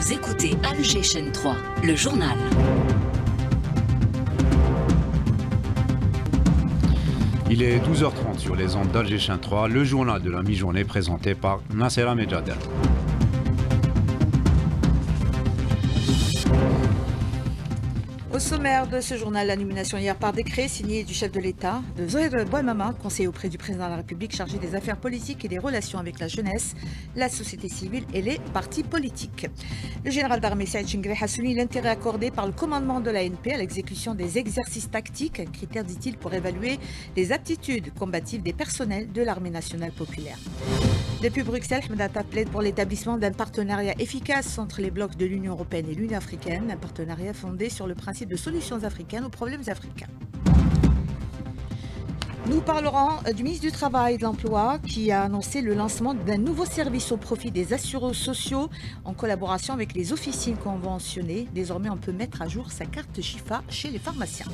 Vous écoutez Alger chaîne 3, le journal. Il est 12h30 sur les ondes d'Alger chaîne 3, le journal de la mi-journée présenté par Nassera Medjader. Au sommaire de ce journal, la nomination hier par décret signé du chef de l'État de Zohair Bouamama, conseiller auprès du président de la République chargé des affaires politiques et des relations avec la jeunesse, la société civile et les partis politiques. Le général d'armée Saïd Chengreh a souligné l'intérêt accordé par le commandement de l'ANP à l'exécution des exercices tactiques, un critère, dit-il, pour évaluer les aptitudes combatives des personnels de l'armée nationale populaire. Depuis Bruxelles, Ahmed Atta plaide pour l'établissement d'un partenariat efficace entre les blocs de l'Union européenne et l'Union africaine, un partenariat fondé sur le principe de solutions africaines aux problèmes africains. Nous parlerons du ministre du Travail et de l'Emploi qui a annoncé le lancement d'un nouveau service au profit des assureurs sociaux en collaboration avec les officines conventionnées. Désormais, on peut mettre à jour sa carte Chifa chez les pharmaciens.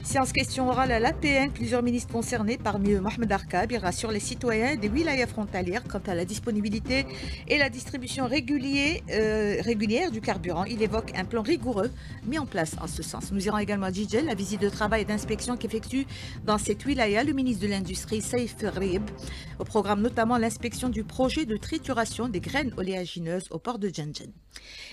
Séance question orale à l'APN, plusieurs ministres concernés, parmi eux Mohamed Arkab, il rassure les citoyens des wilayas frontalières quant à la disponibilité et la distribution régulière du carburant. Il évoque un plan rigoureux mis en place en ce sens. Nous irons également à Djidjel, la visite de travail et d'inspection qu'effectue dans cette wilaya le ministre de l'Industrie, Saïf Rib. Au programme notamment l'inspection du projet de trituration des graines oléagineuses au port de Djendjen.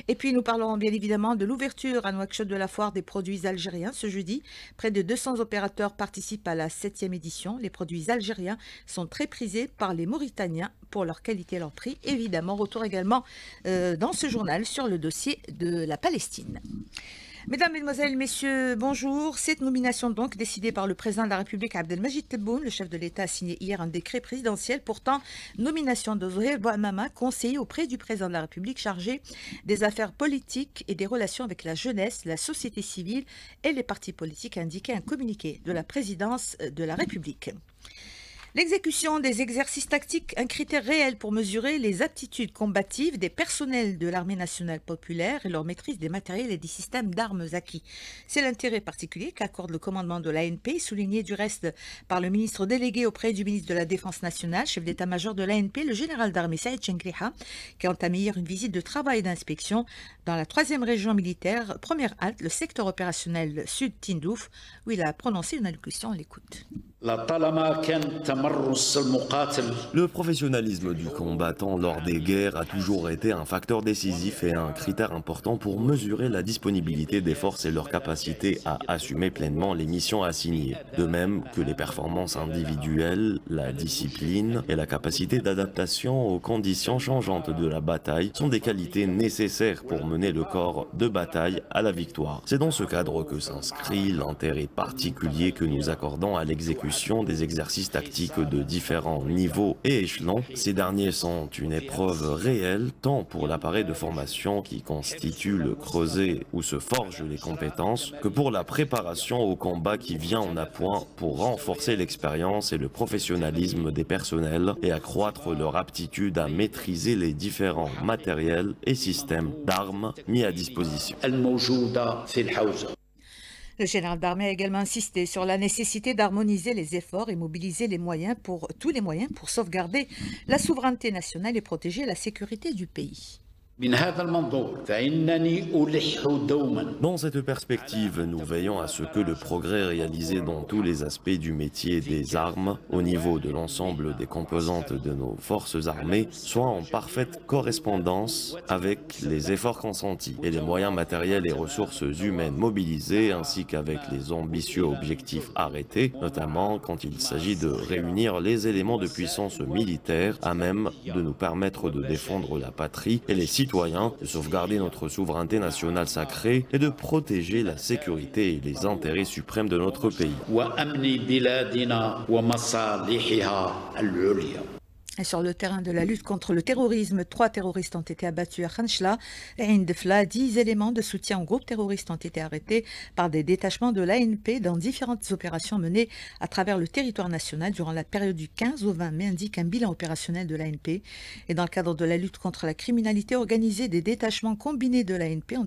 Et puis nous parlerons bien évidemment de l'ouverture à Nouakchott de la foire des produits algériens ce jeudi. Près de 200 opérateurs participent à la 7e édition. Les produits algériens sont très prisés par les Mauritaniens pour leur qualité et leur prix. Évidemment, retour également dans ce journal sur le dossier de la Palestine. Mesdames, Mesdemoiselles, Messieurs, bonjour. Cette nomination donc décidée par le président de la République Abdelmajid Tebboune, le chef de l'État a signé hier un décret présidentiel portant nomination de Zohair Bouamama, conseiller auprès du président de la République chargé des affaires politiques et des relations avec la jeunesse, la société civile et les partis politiques, a indiqué un communiqué de la présidence de la République. L'exécution des exercices tactiques, un critère réel pour mesurer les aptitudes combatives des personnels de l'armée nationale populaire et leur maîtrise des matériels et des systèmes d'armes acquis. C'est l'intérêt particulier qu'accorde le commandement de l'ANP, souligné du reste par le ministre délégué auprès du ministre de la Défense nationale, chef d'état-major de l'ANP, le général d'armée Saïd Chengreh, qui a entamé hier une visite de travail et d'inspection dans la 3e région militaire, première halte, le secteur opérationnel Sud Tindouf, où il a prononcé une allocution. On l'écoute. Le professionnalisme du combattant lors des guerres a toujours été un facteur décisif et un critère important pour mesurer la disponibilité des forces et leur capacité à assumer pleinement les missions assignées. De même que les performances individuelles, la discipline et la capacité d'adaptation aux conditions changeantes de la bataille sont des qualités nécessaires pour mener le corps de bataille à la victoire. C'est dans ce cadre que s'inscrit l'intérêt particulier que nous accordons à l'exécution des exercices tactiques de différents niveaux et échelons. Ces derniers sont une épreuve réelle tant pour l'appareil de formation qui constitue le creuset où se forgent les compétences que pour la préparation au combat qui vient en appoint pour renforcer l'expérience et le professionnalisme des personnels et accroître leur aptitude à maîtriser les différents matériels et systèmes d'armes mis à disposition. Le général d'armée a également insisté sur la nécessité d'harmoniser les efforts et mobiliser tous les moyens pour sauvegarder la souveraineté nationale et protéger la sécurité du pays. Dans cette perspective, nous veillons à ce que le progrès réalisé dans tous les aspects du métier des armes, au niveau de l'ensemble des composantes de nos forces armées, soit en parfaite correspondance avec les efforts consentis et les moyens matériels et ressources humaines mobilisés, ainsi qu'avec les ambitieux objectifs arrêtés, notamment quand il s'agit de réunir les éléments de puissance militaire à même de nous permettre de défendre la patrie et les citoyens, de sauvegarder notre souveraineté nationale sacrée et de protéger la sécurité et les intérêts suprêmes de notre pays. Et sur le terrain de la lutte contre le terrorisme, 3 terroristes ont été abattus à Khanchla et Indefla. 10 éléments de soutien au groupe terroriste ont été arrêtés par des détachements de l'ANP dans différentes opérations menées à travers le territoire national durant la période du 15 au 20 mai, indique un bilan opérationnel de l'ANP. Et dans le cadre de la lutte contre la criminalité organisée, des détachements combinés de l'ANP ont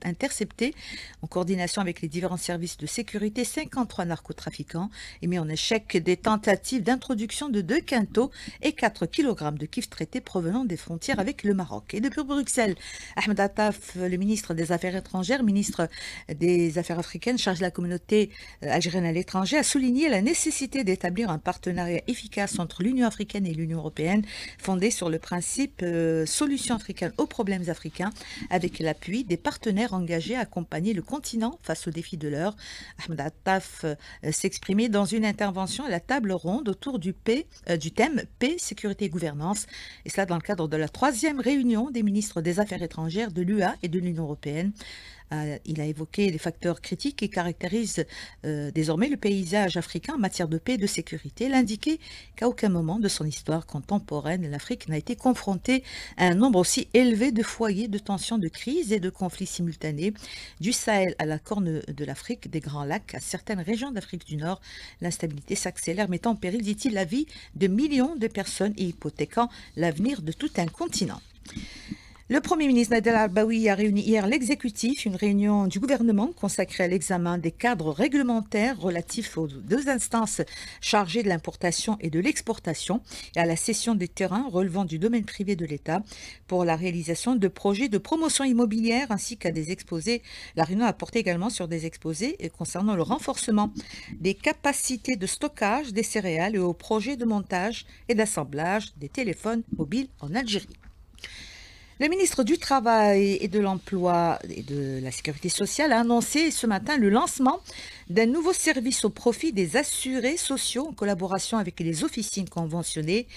intercepté, en coordination avec les différents services de sécurité, 53 narcotrafiquants et mis en échec des tentatives d'introduction de 2 quintaux et 4 4 kg de kif traité provenant des frontières avec le Maroc. Et depuis Bruxelles, Ahmed Attaf, le ministre des Affaires étrangères, ministre des Affaires africaines, chargé de la communauté algérienne à l'étranger, a souligné la nécessité d'établir un partenariat efficace entre l'Union africaine et l'Union européenne, fondé sur le principe solution africaine aux problèmes africains, avec l'appui des partenaires engagés à accompagner le continent face aux défis de l'heure. Ahmed Attaf s'exprimait dans une intervention à la table ronde autour du thème paix, sécurité et gouvernance, et cela dans le cadre de la 3e réunion des ministres des Affaires étrangères de l'UA et de l'Union européenne. Il a évoqué les facteurs critiques qui caractérisent désormais le paysage africain en matière de paix et de sécurité. Il a indiqué qu'à aucun moment de son histoire contemporaine, l'Afrique n'a été confrontée à un nombre aussi élevé de foyers de tensions, de crises et de conflits simultanés. Du Sahel à la Corne de l'Afrique, des Grands Lacs à certaines régions d'Afrique du Nord, l'instabilité s'accélère, mettant en péril, dit-il, la vie de millions de personnes et hypothéquant l'avenir de tout un continent. Le Premier ministre Nader Al-Baoui a réuni hier l'exécutif, une réunion du gouvernement consacrée à l'examen des cadres réglementaires relatifs aux 2 instances chargées de l'importation et de l'exportation et à la cession des terrains relevant du domaine privé de l'État pour la réalisation de projets de promotion immobilière ainsi qu'à des exposés. La réunion a porté également sur des exposés concernant le renforcement des capacités de stockage des céréales et aux projets de montage et d'assemblage des téléphones mobiles en Algérie. Le ministre du Travail et de l'Emploi et de la Sécurité sociale a annoncé ce matin le lancement d'un nouveau service au profit des assurés sociaux en collaboration avec les officines conventionnées.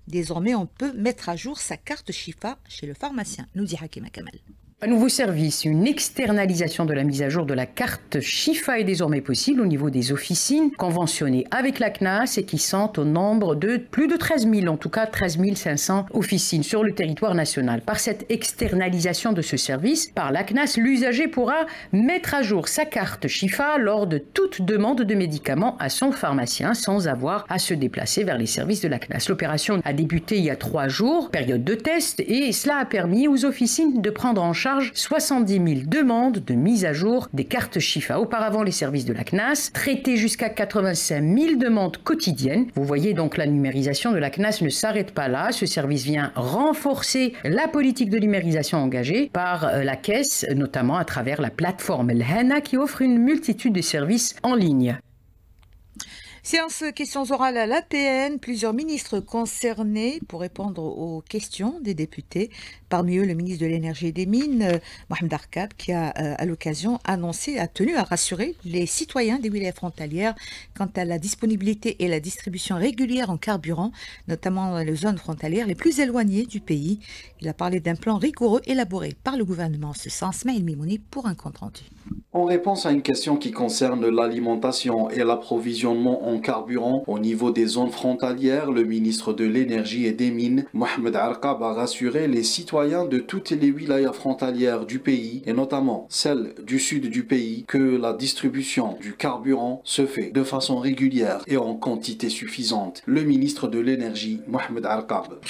Désormais, on peut mettre à jour sa carte Chifa chez le pharmacien. Nous dit Hakima Kamal. Un nouveau service, une externalisation de la mise à jour de la carte Chifa est désormais possible au niveau des officines conventionnées avec la CNAS et qui sont au nombre de plus de 13 000, en tout cas 13 500 officines sur le territoire national. Par cette externalisation de ce service, par la CNAS, l'usager pourra mettre à jour sa carte Chifa lors de toute demande de médicaments à son pharmacien sans avoir à se déplacer vers les services de la CNAS. L'opération a débuté il y a 3 jours, période de test, et cela a permis aux officines de prendre en charge 70 000 demandes de mise à jour des cartes Chifa. Auparavant, les services de la CNAS traitaient jusqu'à 85 000 demandes quotidiennes. Vous voyez donc, la numérisation de la CNAS ne s'arrête pas là. Ce service vient renforcer la politique de numérisation engagée par la Caisse, notamment à travers la plateforme El Hana qui offre une multitude de services en ligne. Séance questions orales à l'APN, plusieurs ministres concernés pour répondre aux questions des députés. Parmi eux, le ministre de l'Énergie et des Mines, Mohamed Arkab, qui a à l'occasion tenu à rassurer les citoyens des wilayas frontalières quant à la disponibilité et la distribution régulière en carburant, notamment dans les zones frontalières les plus éloignées du pays. Il a parlé d'un plan rigoureux élaboré par le gouvernement en ce sens. Maël Mimouni pour un compte rendu. En réponse à une question qui concerne l'alimentation et l'approvisionnement en carburant au niveau des zones frontalières, le ministre de l'Énergie et des Mines, Mohamed Arkab, a rassuré les citoyens de toutes les wilayas frontalières du pays, et notamment celles du sud du pays, que la distribution du carburant se fait de façon régulière et en quantité suffisante. Le ministre de l'Énergie, Mohamed Arkab.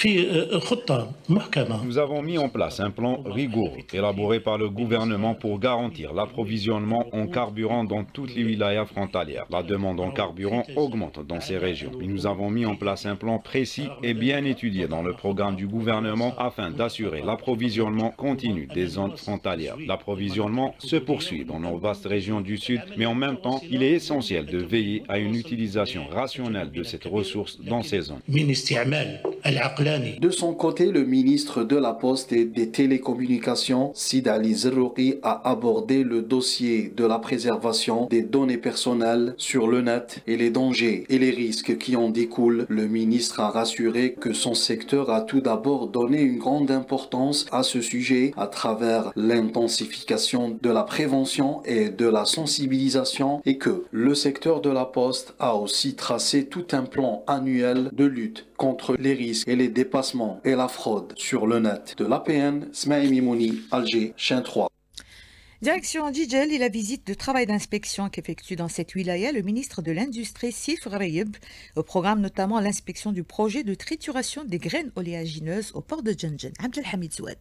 Nous avons mis en place un plan rigoureux élaboré par le gouvernement pour garantir l'approvisionnement en carburant dans toutes les wilayas frontalières. La demande en carburant augmente dans ces régions. Et nous avons mis en place un plan précis et bien étudié dans le programme du gouvernement afin d'assurer l'approvisionnement continu des zones frontalières. L'approvisionnement se poursuit dans nos vastes régions du Sud, mais en même temps, il est essentiel de veiller à une utilisation rationnelle de cette ressource dans ces zones. De son côté, le ministre de la Poste et des Télécommunications, Sid Ali Zerrouki, a abordé le dossier de la préservation des données personnelles sur le net et les dangers et les risques qui en découlent. Le ministre a rassuré que son secteur a tout d'abord donné une grande importance à ce sujet à travers l'intensification de la prévention et de la sensibilisation et que le secteur de la Poste a aussi tracé tout un plan annuel de lutte contre les risques et les dépassements et la fraude sur le net. De l'APN, Smaï Mimouni, Alger, Chain 3. Direction Djidjel et la visite de travail d'inspection qu'effectue dans cette wilaya le ministre de l'Industrie Sif Ghraïb, au programme notamment l'inspection du projet de trituration des graines oléagineuses au port de Djendjen. Abdelhamid Zouad.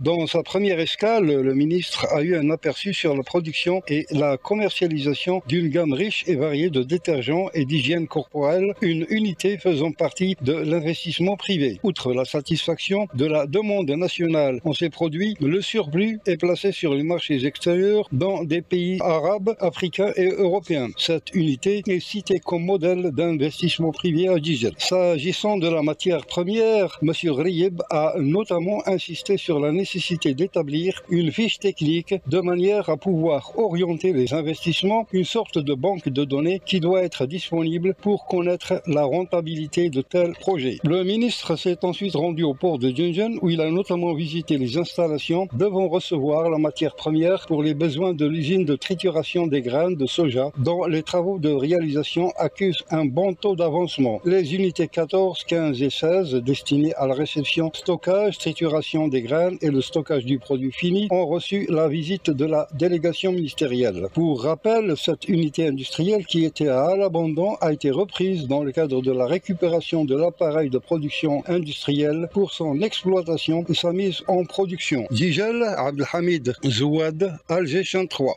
Dans sa première escale, le ministre a eu un aperçu sur la production et la commercialisation d'une gamme riche et variée de détergents et d'hygiène corporelle, une unité faisant partie de l'investissement privé. Outre la satisfaction de la demande nationale en ces produits, le surplus est placé sur les marchés extérieurs dans des pays arabes, africains et européens. Cette unité est citée comme modèle d'investissement privé à Jijel. S'agissant de la matière première, M. Riyeb a notamment insisté sur la nécessité d'établir une fiche technique de manière à pouvoir orienter les investissements, une sorte de banque de données qui doit être disponible pour connaître la rentabilité de tels projets. Le ministre s'est ensuite rendu au port de Junjun où il a notamment visité les installations devant recevoir la matière première pour les besoins de l'usine de trituration des graines de soja dont les travaux de réalisation accusent un bon taux d'avancement. Les unités 14, 15 et 16 destinées à la réception, stockage, trituration des graines et le stockage du produit fini ont reçu la visite de la délégation ministérielle. Pour rappel, cette unité industrielle qui était à l'abandon a été reprise dans le cadre de la récupération de l'appareil de production industrielle pour son exploitation et sa mise en production. Jijel, Abdelhamid Zouad, Alger, Chaîne 3.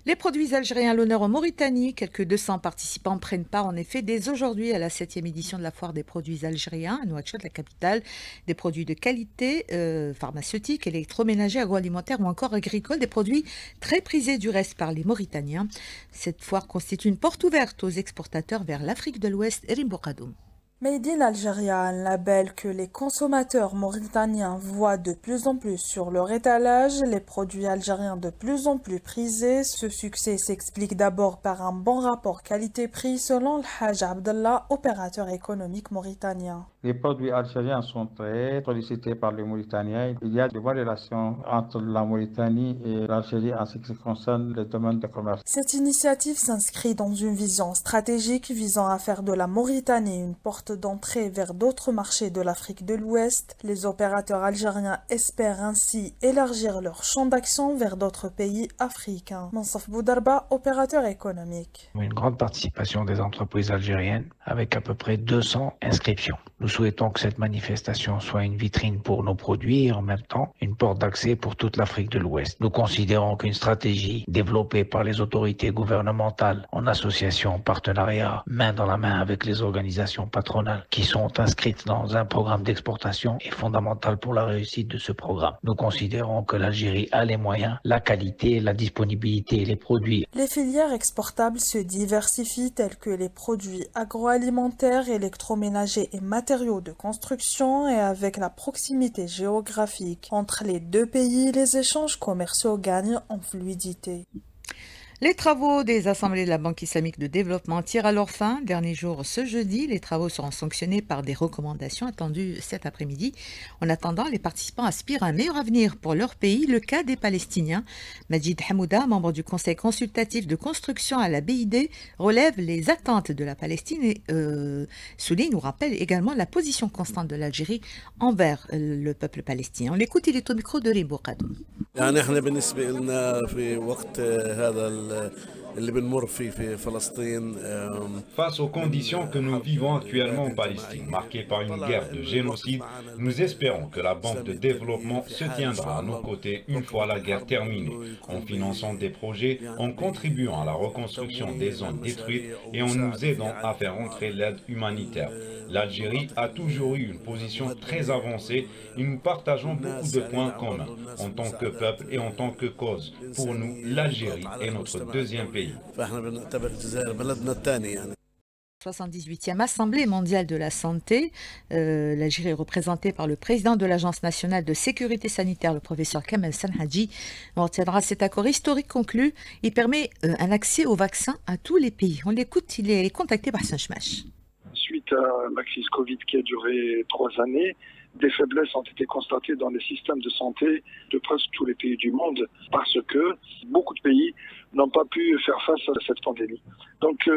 Les produits algériens à l'honneur en Mauritanie. Quelques 200 participants prennent part en effet dès aujourd'hui à la 7e édition de la foire des produits algériens à Nouakchott, la capitale. Des produits de qualité, pharmaceutiques, électroménagers, agroalimentaires ou encore agricoles. Des produits très prisés du reste par les Mauritaniens. Cette foire constitue une porte ouverte aux exportateurs vers l'Afrique de l'Ouest et Rimbourgadoum. Made in Algeria, un label que les consommateurs mauritaniens voient de plus en plus sur leur étalage, les produits algériens de plus en plus prisés. Ce succès s'explique d'abord par un bon rapport qualité-prix selon le Haj Abdallah, opérateur économique mauritanien. Les produits algériens sont très sollicités par les Mauritaniens. Il y a de bonnes relations entre la Mauritanie et l'Algérie en ce qui concerne le domaine de commerce. Cette initiative s'inscrit dans une vision stratégique visant à faire de la Mauritanie une porte d'entrée vers d'autres marchés de l'Afrique de l'Ouest. Les opérateurs algériens espèrent ainsi élargir leur champ d'action vers d'autres pays africains. Mansaf Boudarba, opérateur économique. Une grande participation des entreprises algériennes avec à peu près 200 inscriptions. Nous souhaitons que cette manifestation soit une vitrine pour nos produits et en même temps une porte d'accès pour toute l'Afrique de l'Ouest. Nous considérons qu'une stratégie développée par les autorités gouvernementales en association, en partenariat, main dans la main avec les organisations patronales qui sont inscrites dans un programme d'exportation est fondamentale pour la réussite de ce programme. Nous considérons que l'Algérie a les moyens, la qualité, la disponibilité et les produits. Les filières exportables se diversifient telles que les produits agroalimentaires, électroménagers et matériaux de construction, et avec la proximité géographique entre les deux pays, les échanges commerciaux gagnent en fluidité. Les travaux des assemblées de la Banque islamique de développement tirent à leur fin. Dernier jour ce jeudi, les travaux seront sanctionnés par des recommandations attendues cet après-midi. En attendant, les participants aspirent à un meilleur avenir pour leur pays. Le cas des Palestiniens. Majid Hamouda, membre du Conseil consultatif de construction à la BID, relève les attentes de la Palestine et souligne ou rappelle également la position constante de l'Algérie envers le peuple palestinien. On l'écoute, il est au micro de Rimbourgadoum. Face aux conditions que nous vivons actuellement en Palestine, marquées par une guerre de génocide, nous espérons que la Banque de développement se tiendra à nos côtés une fois la guerre terminée, en finançant des projets, en contribuant à la reconstruction des zones détruites et en nous aidant à faire entrer l'aide humanitaire. L'Algérie a toujours eu une position très avancée et nous partageons beaucoup de points communs en tant que peuple et en tant que cause. Pour nous, l'Algérie est notre deuxième pays. 78e Assemblée mondiale de la santé. L'Algérie est représentée par le président de l'Agence nationale de sécurité sanitaire, le professeur Kamel Sanhadji. On retiendra cet accord historique conclu. Il permet un accès aux vaccins à tous les pays. On l'écoute, il est contacté par Saint-Chmash. Suite à la crise Covid qui a duré 3 années, des faiblesses ont été constatées dans les systèmes de santé de presque tous les pays du monde parce que beaucoup de pays n'ont pas pu faire face à cette pandémie. Donc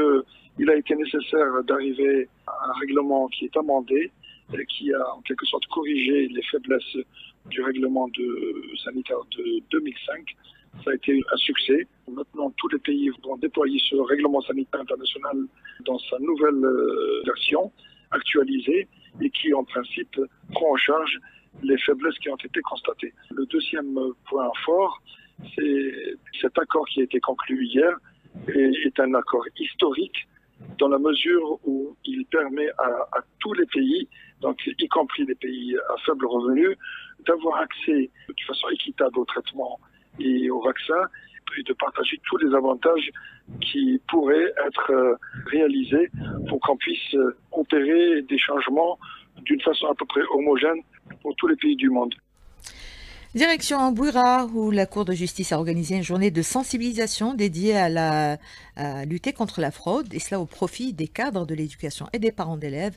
il a été nécessaire d'arriver à un règlement qui est amendé, qui a en quelque sorte corrigé les faiblesses du règlement sanitaire de 2005. Ça a été un succès. Maintenant, tous les pays vont déployer ce règlement sanitaire international dans sa nouvelle version actualisée et qui, en principe, prend en charge les faiblesses qui ont été constatées. Le deuxième point fort, c'est cet accord qui a été conclu hier et est un accord historique dans la mesure où il permet à tous les pays, donc y compris les pays à faible revenu, d'avoir accès de façon équitable au traitement et au vaccin et de partager tous les avantages qui pourraient être réalisés pour qu'on puisse opérer des changements d'une façon à peu près homogène pour tous les pays du monde. Direction Bouira, où la Cour de justice a organisé une journée de sensibilisation dédiée à lutter contre la fraude, et cela au profit des cadres de l'éducation et des parents d'élèves.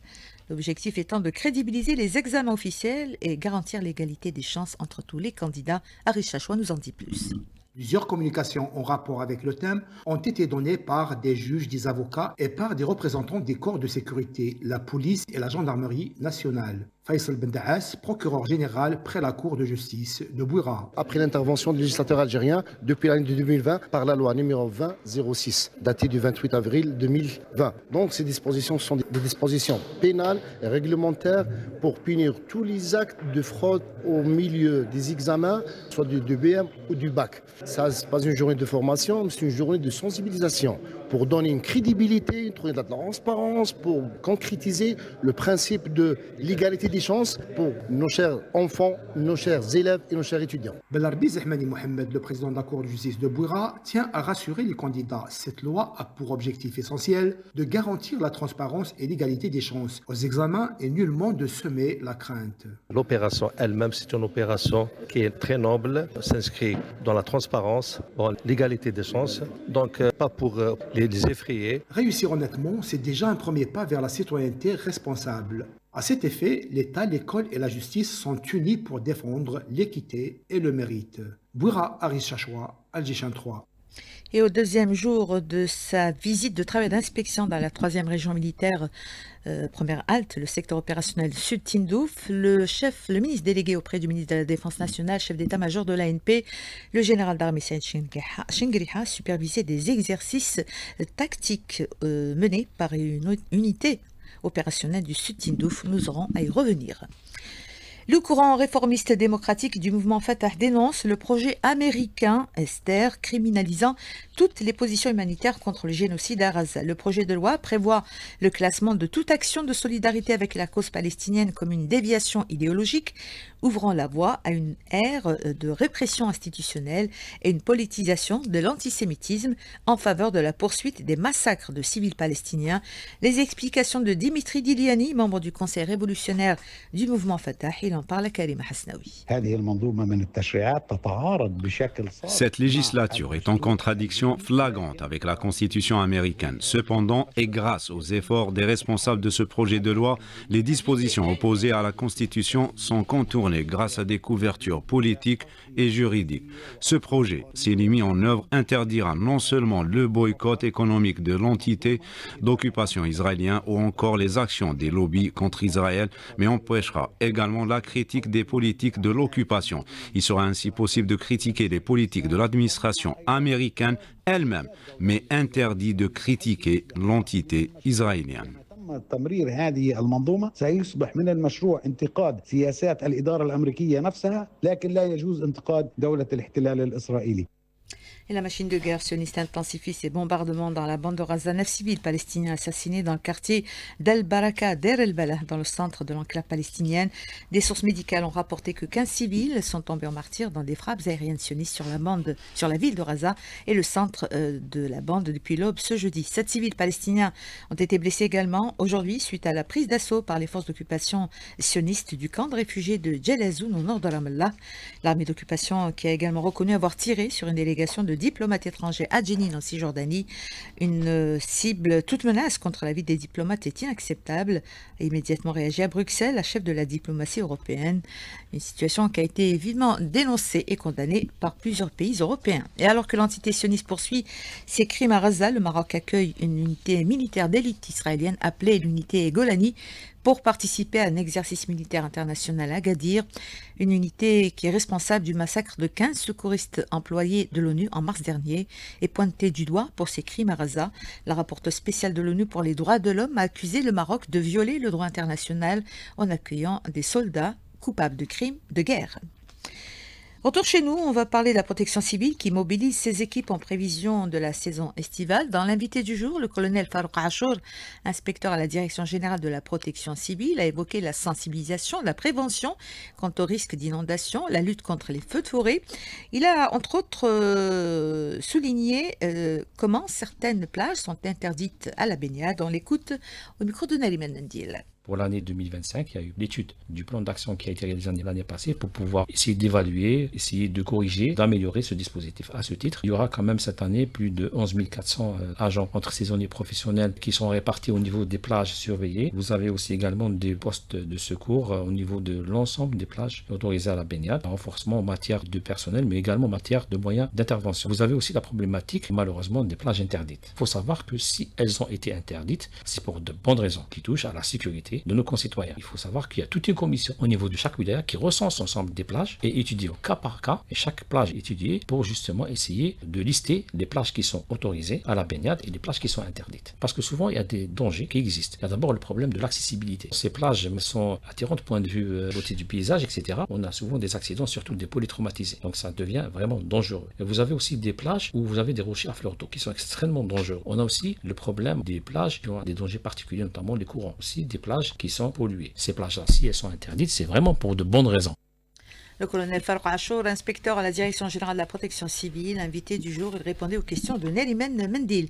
L'objectif étant de crédibiliser les examens officiels et garantir l'égalité des chances entre tous les candidats. Aris Chachoua nous en dit plus. Plusieurs communications en rapport avec le thème ont été données par des juges, des avocats et par des représentants des corps de sécurité, la police et la gendarmerie nationale. Faisal Bendaas, procureur général près la Cour de justice de Bouira. Après l'intervention du législateur algérien depuis l'année 2020 par la loi numéro 2006, datée du 28 avril 2020. Donc ces dispositions sont des dispositions pénales et réglementaires pour punir tous les actes de fraude au milieu des examens, soit du BM ou du bac. Ça, c'est pas une journée de formation, mais c'est une journée de sensibilisation pour donner une crédibilité, une journée de transparence, pour concrétiser le principe de l'égalité des chances pour nos chers enfants, nos chers élèves et nos chers étudiants. Belarbi Zahmani Mohamed, le président de la Cour de justice de Bouira, tient à rassurer les candidats. Cette loi a pour objectif essentiel de garantir la transparence et l'égalité des chances aux examens et nullement de semer la crainte. L'opération elle-même, c'est une opération qui est très noble, s'inscrit dans la transparence, dans l'égalité des chances, donc pas pour les effrayer. Réussir honnêtement, c'est déjà un premier pas vers la citoyenneté responsable. À cet effet, l'État, l'école et la justice sont unis pour défendre l'équité et le mérite. Bouira Aris Chachoua, Algéchin 3. Et au deuxième jour de sa visite de travail d'inspection dans la 3e région militaire, première halte, le secteur opérationnel Sud Tindouf, le ministre délégué auprès du ministre de la Défense nationale, chef d'état-major de l'ANP, le général d'armée Saïd Chengriha, supervisait des exercices tactiques menés par une unité opérationnelle du Sud Tindouf. Nous aurons à y revenir. Le courant réformiste démocratique du mouvement Fatah dénonce le projet américain Esther criminalisant toutes les positions humanitaires contre le génocide à Gaza. Le projet de loi prévoit le classement de toute action de solidarité avec la cause palestinienne comme une déviation idéologique, ouvrant la voie à une ère de répression institutionnelle et une politisation de l'antisémitisme en faveur de la poursuite des massacres de civils palestiniens. Les explications de Dimitri Diliani, membre du Conseil révolutionnaire du mouvement Fatah. Il en parle à Karim Hasnaoui. Cette législature est en contradiction flagrante avec la Constitution américaine. Cependant, et grâce aux efforts des responsables de ce projet de loi, les dispositions opposées à la Constitution sont contournées grâce à des couvertures politiques et juridiques. Ce projet, s'il est mis en œuvre, interdira non seulement le boycott économique de l'entité d'occupation israélienne ou encore les actions des lobbies contre Israël, mais empêchera également la critique des politiques de l'occupation. Il sera ainsi possible de critiquer les politiques de l'administration américaine elle-même, mais interdit de critiquer l'entité israélienne. تمرير هذه المنظومة سيصبح من المشروع انتقاد سياسات الإدارة الأمريكية نفسها، لكن لا يجوز انتقاد دولة الاحتلال الإسرائيلي. Et la machine de guerre sioniste intensifie ses bombardements dans la bande de Gaza. 9 civils palestiniens assassinés dans le quartier d'Al-Baraka, Deir el-Balah, dans le centre de l'enclave palestinienne. Des sources médicales ont rapporté que 15 civils sont tombés en martyrs dans des frappes aériennes sionistes sur la ville de Gaza et le centre de la bande depuis l'aube ce jeudi. 7 civils palestiniens ont été blessés également aujourd'hui suite à la prise d'assaut par les forces d'occupation sionistes du camp de réfugiés de Djel Azoun au nord de Ramallah. L'armée d'occupation qui a également reconnu avoir tiré sur une délégation de diplomates étrangers à Jenin en Cisjordanie. Une cible toute menace contre la vie des diplomates est inacceptable. A immédiatement réagi à Bruxelles, la chef de la diplomatie européenne. Une situation qui a été vivement dénoncée et condamnée par plusieurs pays européens. Et alors que l'entité sioniste poursuit ses crimes à Gaza, le Maroc accueille une unité militaire d'élite israélienne appelée l'unité Golani pour participer à un exercice militaire international à Agadir, une unité qui est responsable du massacre de 15 secouristes employés de l'ONU en mars dernier et pointée du doigt pour ses crimes à Gaza. La rapporteure spéciale de l'ONU pour les droits de l'homme a accusé le Maroc de violer le droit international en accueillant des soldats coupable de crimes de guerre. Retour chez nous, on va parler de la protection civile qui mobilise ses équipes en prévision de la saison estivale. Dans l'invité du jour, le colonel Farouk Achour, inspecteur à la Direction générale de la protection civile, a évoqué la sensibilisation, la prévention quant au risque d'inondation, la lutte contre les feux de forêt. Il a entre autres souligné comment certaines plages sont interdites à la baignade. On l'écoute au micro de Nariman Ndil. Pour l'année 2025, il y a eu l'étude du plan d'action qui a été réalisé l'année passée pour pouvoir essayer d'évaluer, essayer de corriger, d'améliorer ce dispositif. À ce titre, il y aura quand même cette année plus de 11 400 agents entre saisonniers professionnels qui sont répartis au niveau des plages surveillées. Vous avez aussi également des postes de secours au niveau de l'ensemble des plages autorisées à la baignade, un renforcement en matière de personnel, mais également en matière de moyens d'intervention. Vous avez aussi la problématique, malheureusement, des plages interdites. Il faut savoir que si elles ont été interdites, c'est pour de bonnes raisons qui touchent à la sécurité de nos concitoyens. Il faut savoir qu'il y a toute une commission au niveau de chaque wilaya qui recense l'ensemble des plages et étudie au cas par cas, et chaque plage est étudiée pour justement essayer de lister les plages qui sont autorisées à la baignade et les plages qui sont interdites. Parce que souvent, il y a des dangers qui existent. Il y a d'abord le problème de l'accessibilité. Ces plages sont attirantes du point de vue beauté du paysage, etc. On a souvent des accidents, surtout des polytraumatisés. Donc ça devient vraiment dangereux. Et vous avez aussi des plages où vous avez des rochers à fleur d'eau qui sont extrêmement dangereux. On a aussi le problème des plages qui ont des dangers particuliers, notamment les courants. Aussi des plages qui sont polluées. Ces plages-là, si elles sont interdites, c'est vraiment pour de bonnes raisons. Le colonel Farouk Achour, inspecteur à la Direction générale de la protection civile, invité du jour, il répondait aux questions de Nariman Mendil.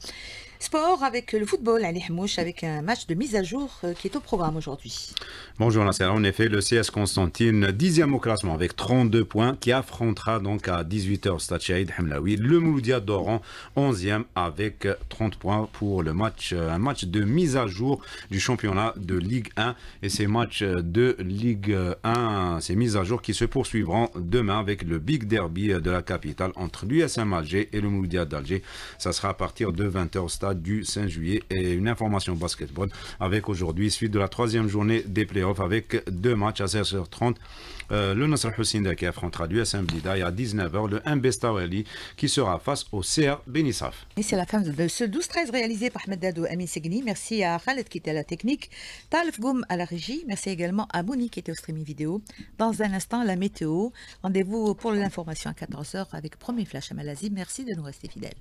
Sport avec le football, Ali Hamouche, avec un match de mise à jour qui est au programme aujourd'hui. Bonjour Nasser, en effet, le CS Constantine, 10e au classement avec 32 points, qui affrontera donc à 18h Stade Chahid Hamlaoui le Mouloudia d'Oran, 11e avec 30 points pour le match, un match de mise à jour du championnat de Ligue 1. Et ces matchs de Ligue 1, ces mises à jour qui se poursuivront demain avec le Big Derby de la capitale entre l'USM Alger et le Mouloudia d'Alger. Ça sera à partir de 20h Stade du 5 juillet. Et une information basketball avec aujourd'hui suite de la 3e journée des playoffs avec 2 matchs à 16h30. Le Nasr Hussein qui affrontera l'USM Blida et à 19h le MB Stawali qui sera face au CR Benissaf. Et c'est la fin de ce 12-13 réalisé par Ahmed Dado et Amin Segni. Merci à Khaled qui était à la technique, Talef Goum à la régie. Merci également à Mouni qui était au streaming vidéo. Dans un instant, la météo. Rendez-vous pour l'information à 14h avec Premier Flash à Malaisie. Merci de nous rester fidèles.